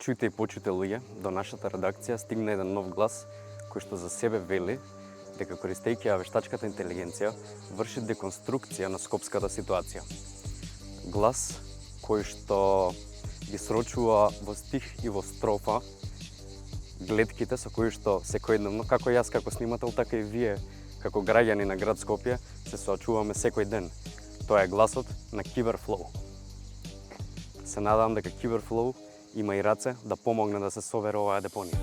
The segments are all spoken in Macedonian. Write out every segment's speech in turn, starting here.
Чујте и почујте луѓе, до нашата редакција стигна еден нов глас кој што за себе вели дека користејќи ја вештачката интелигенција врши деконструкција на скопската ситуација. Глас кој што ги срочува во стих и во строфа гледките со кои што секојдневно, како јас како снимател, така и вие како граѓани на град Скопје се соочуваме секој ден. Тоа е гласот на Киберфлоу. Се надевам дека Киберфлоу има и раце да помогне да се совере оваа депонија.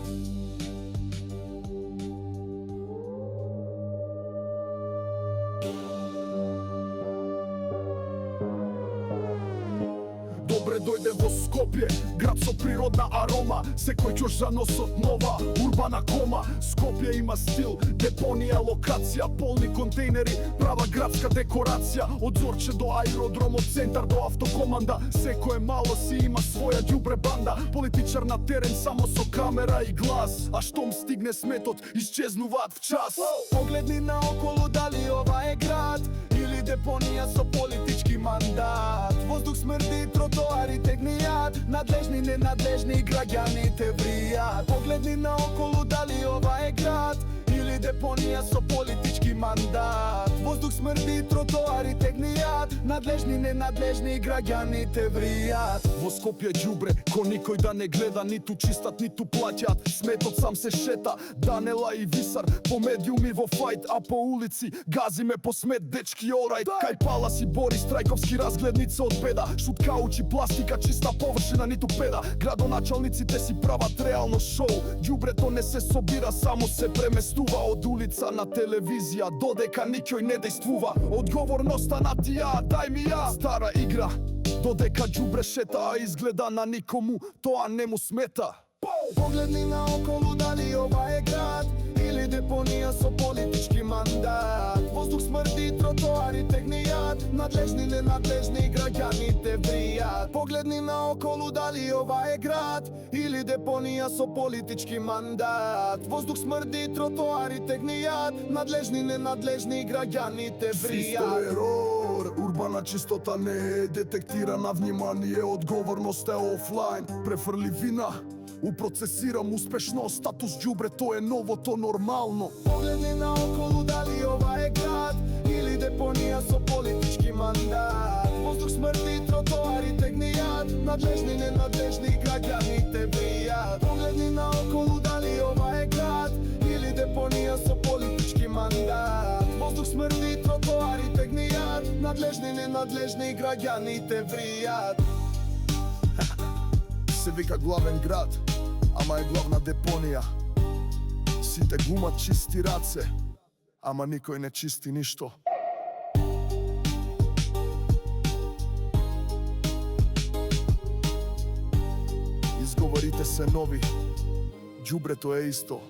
Добре дојде во Скопје, град со природна арома. Секој чуш за носот нова, урбана кома. Скопје има стил, депонија, локација, полни контейнери, права градска декорација. Од Зорче до аеродром, од центар до автокоманда. Секое мало си има своја ѓубре банда. Политичар на терен само со камера и глас. А штом стигне сметот, исчезнуваат в час. Погледни наоколу, дали ова е град или депонија со политички мандат. Воздух смрди, тротоарите гнијат, надлежни, ненадлежни, граѓаните вријат. Погледни наоколу, дали ова е град или депонија со политички мандат. Воздух смрди, тротоарите гнијат, надлежни, ненадлежни, граѓаните вријат. Во Скопје ѓубре, ко никој да не гледа, ниту чистат, ниту плаќаат. Сметот сам се шета, Данела и Висар, по медиуми во фајт, а по улици газиме по смет, дечки орајт. Кај Палас и Борис, Трајковски разгледница од беда. Шут каучи, пластика, чиста површина, ниту педа. Градоначалниците си прават реално шоу. Ѓубрето не се собира, само се преместува од улица на телевизија, додека никој не дејствува. Одговорноста на тија, дај ми ја. Стара игра, додека ѓубре шета, а изгледа на никому тоа не му смета. Погледни наоколу, дали ова е град или депонија со политички мандат. Воздух смрди, тротоарите гнијат, надлежни, ненадлежни, граѓаните вријат. Погледни наоколу, дали ова е град или депонија со политички мандат. Воздух смрди, тротоарите гнијат, надлежни, ненадлежни, граѓаните вријат. Ерор, урбана чистота не е детектирана, внимание, одговорност е офлайн. Префрли вина, упроцесирам успешно, статус ѓубре, тоа е новото нормално. Погледни наоколу, дали ова е град или депонија со политички мандат. Воздух смрди, тротоарите гнијат, надлежни, ненадлежни, граѓаните вријат. Погледни наоколу, дали ова е град или депонија со политички мандат. Воздух смрди, тротоарите гнијат, надлежни, ненадлежни, граѓаните вријат. Се вика главен град, ама е главна депонија. Сите гумат чисти раце, ама никој не чисти ништо. Изговорите се нови, ѓубрето е исто.